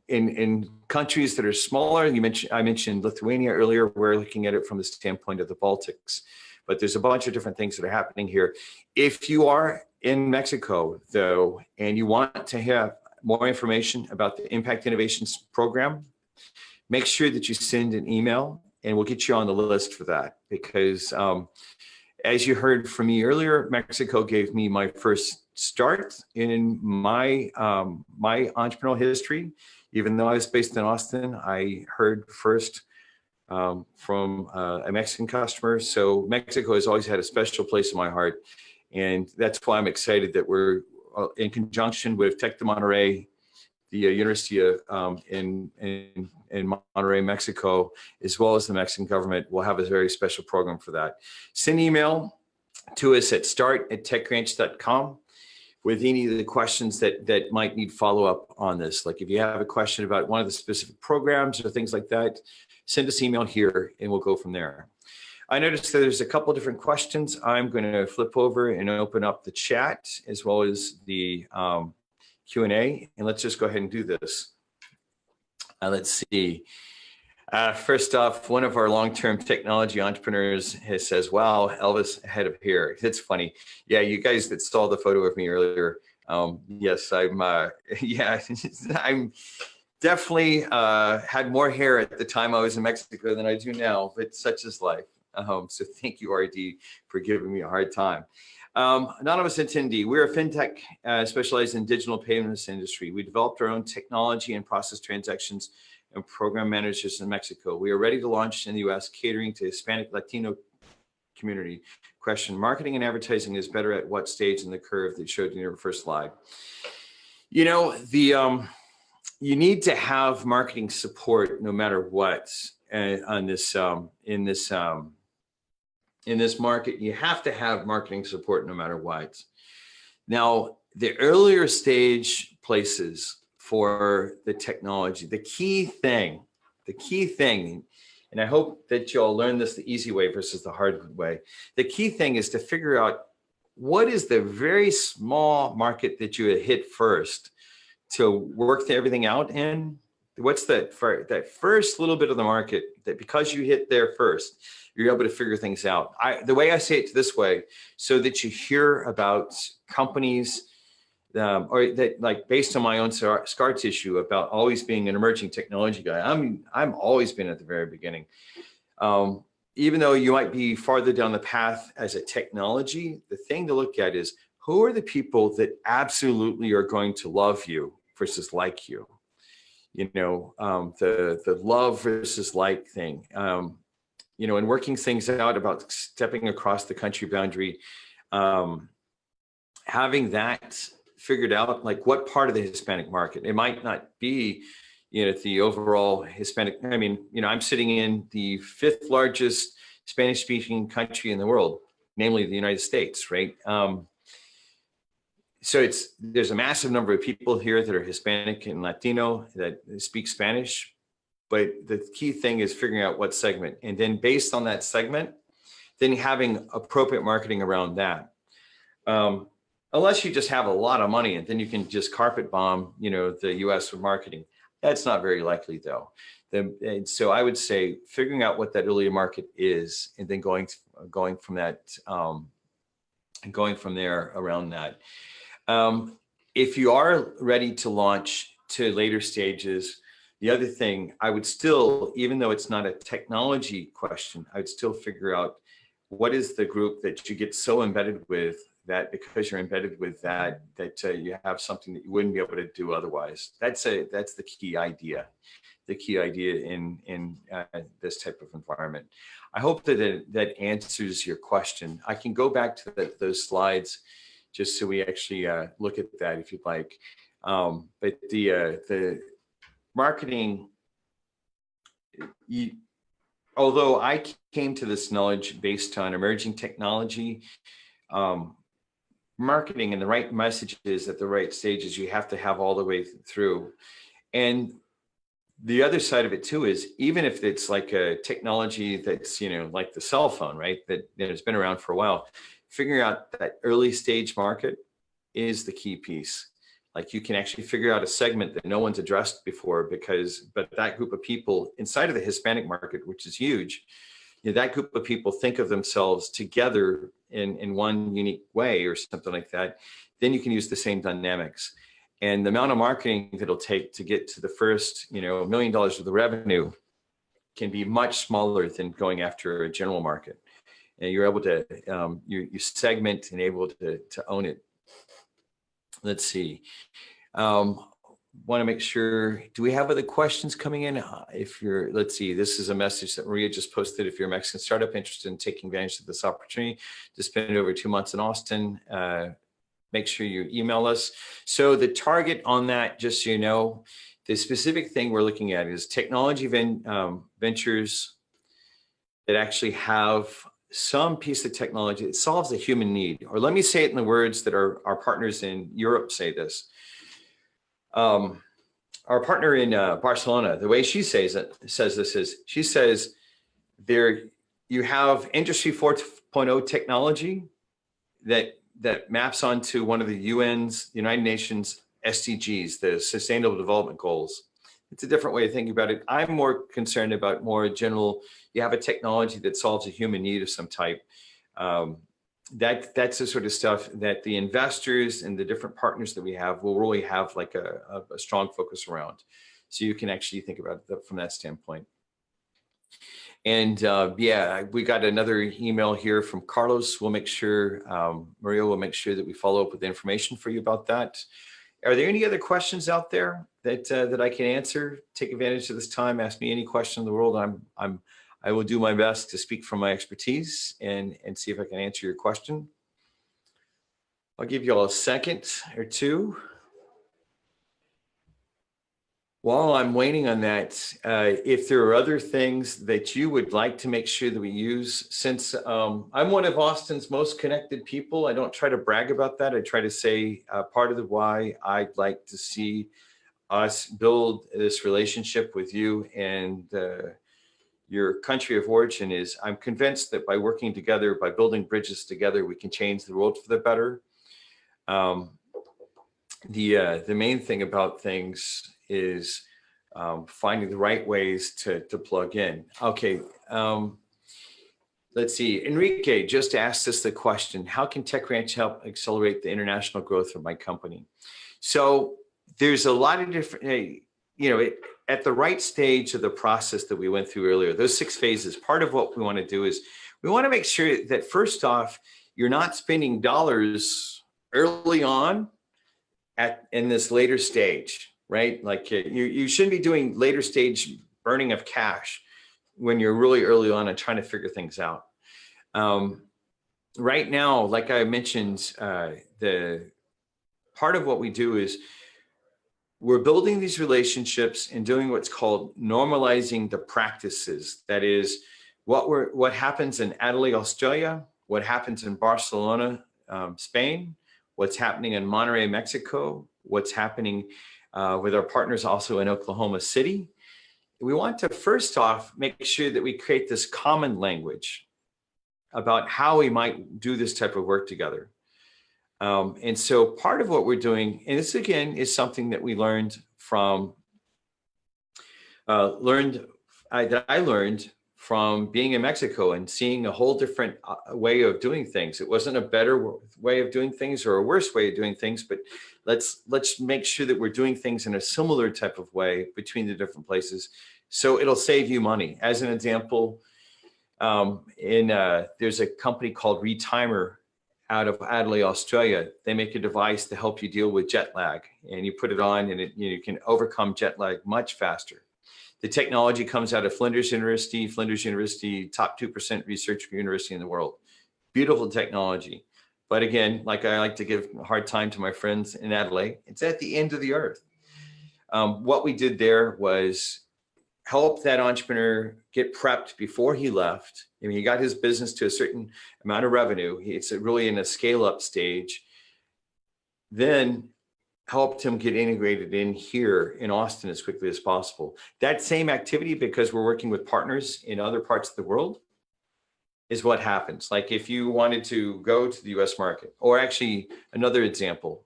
in countries that are smaller, I mentioned Lithuania earlier. We're looking at it from the standpoint of the Baltics, but there's a bunch of different things that are happening here. If you are in Mexico though, and you want to have more information about the Impact Innovations Program, make sure that you send an email and we'll get you on the list for that, because as you heard from me earlier, Mexico gave me my first start in my my entrepreneurial history. Even though I was based in Austin, I heard first from a Mexican customer. So Mexico has always had a special place in my heart. And that's why I'm excited that we're in conjunction with Tec de Monterrey, the University of, in Monterrey, Mexico, as well as the Mexican government. Will have a very special program for that. Send email to us at start@techranch.com with any of the questions that might need follow-up on this. Like if you have a question about one of the specific programs or things like that, send us email here and we'll go from there. I noticed that there's a couple different questions. I'm going to flip over and open up the chat as well as the Q&A, and let's just go ahead and do this. Let's see. First off, one of our long-term technology entrepreneurs says, wow, Elvis ahead of hair. It's funny. Yeah, you guys that saw the photo of me earlier. Yes, yeah, I'm definitely had more hair at the time I was in Mexico than I do now, but such is life. So thank you, RD, for giving me a hard time. Anonymous attendee, we're a fintech specialized in digital payments industry. We developed our own technology and process transactions and program managers in Mexico. We are ready to launch in the US, catering to Hispanic Latino community. Question, marketing and advertising is better at what stage in the curve that showed in your first slide? You know, you need to have marketing support no matter what on this, in this market. You have to have marketing support no matter what. Now, the earlier stage places for the technology, the key thing, and I hope that you'll learn this the easy way versus the hard way. The key thing is to figure out what is the very small market that you hit first to work everything out in. What's that first little bit of the market that because you hit there first, you're able to figure things out. The way I say it this way, so that you hear about companies or that, like, based on my own scar tissue about always being an emerging technology guy. I'm always been at the very beginning. Even though you might be farther down the path as a technology, the thing to look at is who are the people that absolutely are going to love you versus like you. You know, the love versus like thing. You know, and working things out about stepping across the country boundary, having that figured out, like what part of the Hispanic market. It might not be, you know, the overall Hispanic. I mean, you know, I'm sitting in the 5th largest Spanish-speaking country in the world, namely the United States, right? So there's a massive number of people here that are Hispanic and Latino that speak Spanish. But the key thing is figuring out what segment, and then based on that segment, then having appropriate marketing around that. Unless you just have a lot of money and then you can just carpet bomb, you know, the US with marketing. That's not very likely though. And so I would say figuring out what that earlier market is, and then going from that, and going from there around that. If you are ready to launch to later stages, The other thing, I would still, even though it's not a technology question, I would still figure out what is the group that you get so embedded with that because you're embedded with that you have something that you wouldn't be able to do otherwise. That's the key idea. The key idea in this type of environment. I hope that answers your question. I can go back to those slides just so we actually look at that if you'd like. But the marketing, although I came to this knowledge based on emerging technology, marketing and the right messages at the right stages, you have to have all the way through. And the other side of it too is, even if it's like a technology that's, like the cell phone, right, that has been around for a while, figuring out that early stage market is the key piece. Like, you can actually figure out a segment that no one's addressed before, but that group of people inside of the Hispanic market, which is huge, that group of people think of themselves together in one unique way or something like that. Then you can use the same dynamics. And the amount of marketing that it'll take to get to the first, $1 million of the revenue can be much smaller than going after a general market. And you're able to, you segment and able to own it. Let's see. Want to make sure, do we have other questions coming in? Let's see, this is a message that Maria just posted. If you're a Mexican startup interested in taking advantage of this opportunity to spend over 2 months in Austin, make sure you email us. So the target on that, just so you know, the specific thing we're looking at is technology ventures that actually have some piece of technology that solves a human need. Or let me say it in the words that our partners in Europe say this. Our partner in Barcelona, the way she says this is, she says, you have Industry 4.0 technology that maps onto one of the United Nations SDGs, the Sustainable Development Goals. It's a different way of thinking about it. I'm more concerned about more general, you have a technology that solves a human need of some type. That's the sort of stuff that the investors and the different partners that we have will really have like a strong focus around. So you can actually think about it from that standpoint. And yeah, we got another email here from Carlos. We'll make sure, Maria will make sure that we follow up with information for you about that. Are there any other questions out there that I can answer? Take advantage of this time. Ask me any question in the world. I will do my best to speak from my expertise and see if I can answer your question. I'll give you all a second or two. While I'm waiting on that, if there are other things that you would like to make sure that we use, since I'm one of Austin's most connected people, I don't try to brag about that. I try to say part of the why I'd like to see us build this relationship with you and your country of origin is, I'm convinced that by working together, by building bridges together, we can change the world for the better. The main thing about things is finding the right ways to plug in. Okay, let's see. Enrique just asked us the question, how can TechRanch help accelerate the international growth of my company? So there's a lot of different, at the right stage of the process that we went through earlier, those 6 phases, part of what we want to do is we want to make sure that first off, you're not spending dollars early on in this later stage, right? Like you shouldn't be doing later stage burning of cash when you're really early on and trying to figure things out. Right now, like I mentioned, the part of what we do is we're building these relationships and doing what's called normalizing the practices. That is what happens in Adelaide, Australia, what happens in Barcelona, Spain, what's happening in Monterrey, Mexico, what's happening with our partners also in Oklahoma City. We want to first off make sure that we create this common language about how we might do this type of work together. And so part of what we're doing, and this again is something that we learned from, that I learned from being in Mexico and seeing a whole different way of doing things. It wasn't a better way of doing things or a worse way of doing things, but let's make sure that we're doing things in a similar type of way between the different places. So it'll save you money. As an example, there's a company called Retimer out of Adelaide, Australia. They make a device to help you deal with jet lag, and you put it on and you can overcome jet lag much faster. The technology comes out of Flinders University, top 2% research university in the world. Beautiful technology. But again, like I like to give a hard time to my friends in Adelaide, it's at the end of the earth. What we did there was help that entrepreneur get prepped before he left. I mean, he got his business to a certain amount of revenue. It's really in a scale up stage. Then helped him get integrated in here in Austin as quickly as possible. That same activity, because we're working with partners in other parts of the world, is what happens. Like if you wanted to go to the US market, or actually another example,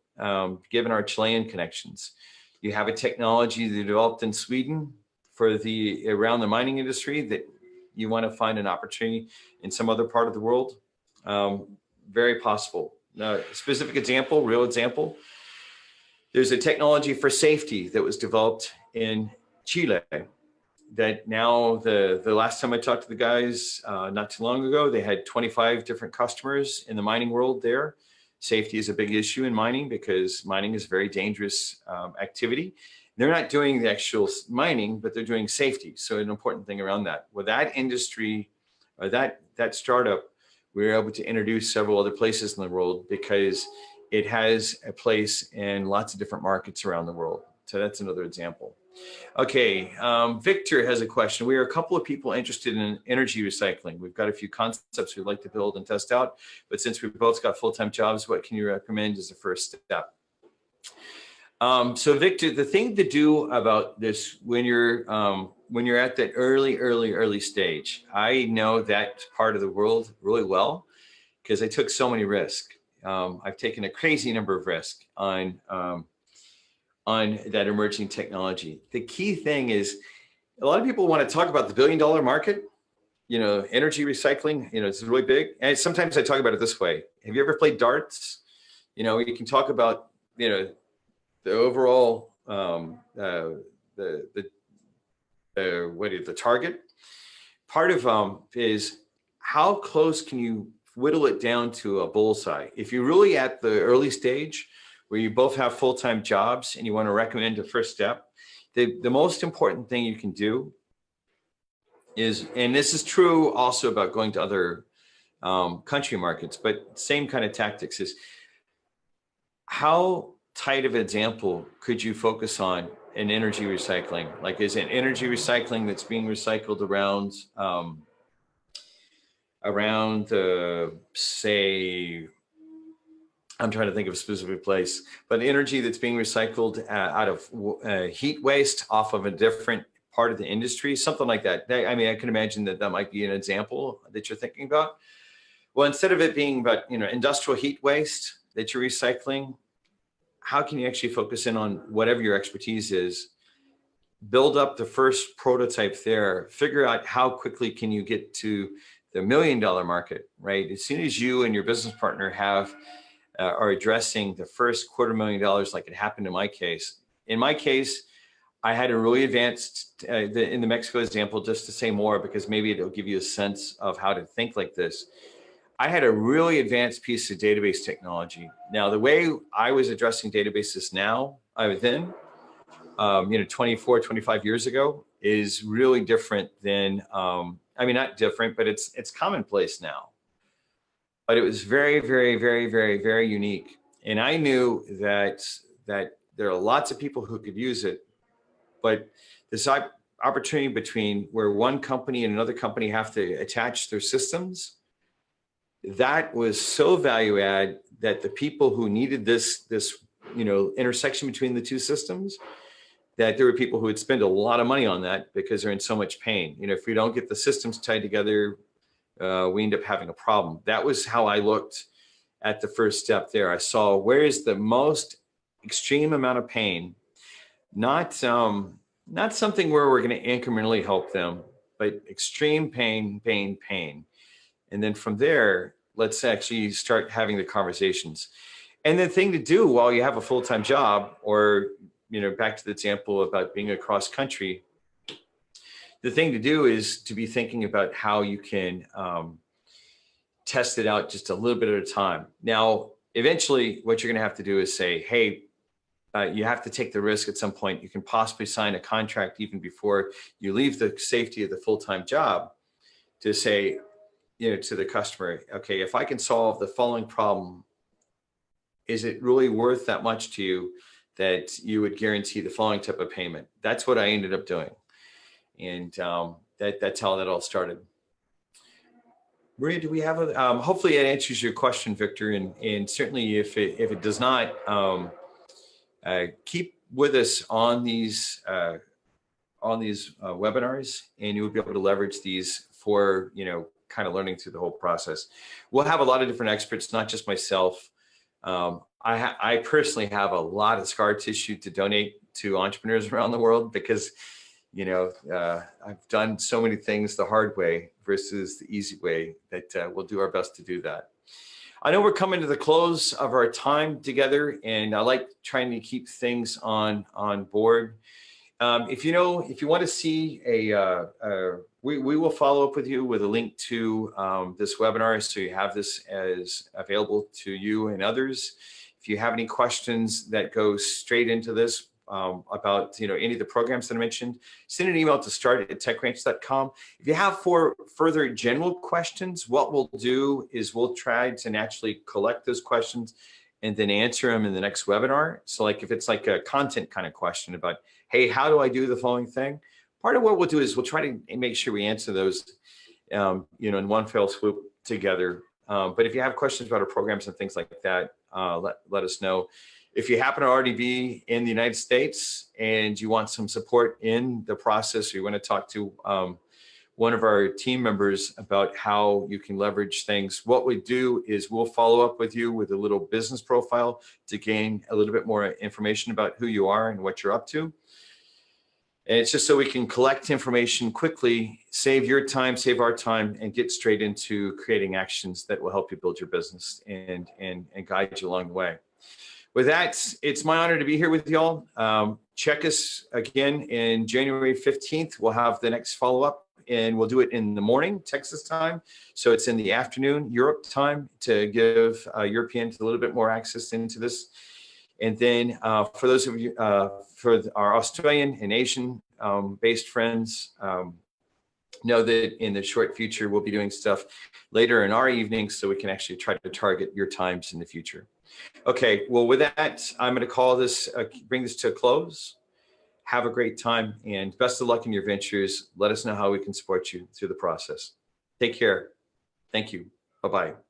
given our Chilean connections, you have a technology that developed in Sweden for around the mining industry that you want to find an opportunity in some other part of the world. Very possible. Now, specific example, real example, there's a technology for safety that was developed in Chile that now the last time I talked to the guys not too long ago, they had 25 different customers in the mining world there. Safety is a big issue in mining because mining is a very dangerous activity. They're not doing the actual mining, but they're doing safety. So an important thing around that. With that industry or that startup, we were able to introduce several other places in the world because it has a place in lots of different markets around the world. So that's another example. Okay, Victor has a question. We are a couple of people interested in energy recycling. We've got a few concepts we'd like to build and test out, but since we've both got full-time jobs, what can you recommend as the first step? So Victor, the thing to do about this when you're at that early stage, I know that part of the world really well because I took so many risks. I've taken a crazy number of risks on that emerging technology. The key thing is a lot of people want to talk about the $1 billion market, energy recycling, it's really big. And sometimes I talk about it this way. Have you ever played darts? You can talk about, the overall, the target. Part of is how close can you whittle it down to a bullseye? If you're really at the early stage where you both have full-time jobs and you want to recommend a first step, the most important thing you can do is, and this is true also about going to other country markets, but same kind of tactics, is how tight of an example could you focus on in energy recycling? Like, is it energy recycling that's being recycled around say, I'm trying to think of a specific place, but energy that's being recycled out of heat waste off of a different part of the industry, something like that. I mean, I can imagine that might be an example that you're thinking about. Well, instead of it being about, industrial heat waste that you're recycling, how can you actually focus in on whatever your expertise is, build up the first prototype there, figure out how quickly can you get to the $1 million market, right? As soon as you and your business partner are addressing the first $250,000, like it happened in my case. In my case, I had a really advanced, in the Mexico example, just to say more, because maybe it'll give you a sense of how to think like this. I had a really advanced piece of database technology. Now, the way I was addressing databases now, 24, 25 years ago, is really different than, not different, but it's commonplace now. But it was very, very, very, very, very unique. And I knew that there are lots of people who could use it, but this opportunity between where one company and another company have to attach their systems, that was so value add that the people who needed this intersection between the two systems, that there were people who would spend a lot of money on that because they're in so much pain. If we don't get the systems tied together, we end up having a problem. That was how I looked at the first step there. I saw where is the most extreme amount of pain, not something where we're going to incrementally help them, but extreme pain, pain, pain. And then from there, let's actually start having the conversations. And the thing to do while you have a full-time job, or, back to the example about being across country, the thing to do is to be thinking about how you can test it out just a little bit at a time. Now, eventually, what you're going to have to do is say, hey, you have to take the risk at some point. You can possibly sign a contract even before you leave the safety of the full-time job to say, to the customer, okay, if I can solve the following problem, is it really worth that much to you that you would guarantee the following type of payment? That's what I ended up doing. And that's how that all started. Maria, do we have hopefully it answers your question, Victor. And certainly if it does not, keep with us on these webinars, and you'll be able to leverage these for, kind of learning through the whole process. We'll have a lot of different experts, not just myself. I personally have a lot of scar tissue to donate to entrepreneurs around the world because, I've done so many things the hard way versus the easy way that we'll do our best to do that. I know we're coming to the close of our time together, and I like trying to keep things on board. If you want to see we will follow up with you with a link to this webinar, so you have this as available to you and others. If you have any questions that go straight into this about any of the programs that I mentioned, send an email to start@techranch.com. If you have further general questions, what we'll do is we'll try to naturally collect those questions and then answer them in the next webinar. So like if it's like a content kind of question about, hey, how do I do the following thing? Part of what we'll do is we'll try to make sure we answer those, in one fell swoop together. But if you have questions about our programs and things like that, let us know. If you happen to already be in the United States and you want some support in the process, or you want to talk to one of our team members about how you can leverage things, what we do is we'll follow up with you with a little business profile to gain a little bit more information about who you are and what you're up to. And it's just so we can collect information quickly, save your time, save our time, and get straight into creating actions that will help you build your business and guide you along the way. With that, it's my honor to be here with y'all. Check us again in January 15th. We'll have the next follow-up, and we'll do it in the morning, Texas time. So it's in the afternoon, Europe time, to give Europeans a little bit more access into this. And then for those of you, for our Australian and Asian based friends, know that in the short future, we'll be doing stuff later in our evenings so we can actually try to target your times in the future. Okay, well, with that, I'm going to call this, bring this to a close. Have a great time and best of luck in your ventures. Let us know how we can support you through the process. Take care. Thank you. Bye-bye.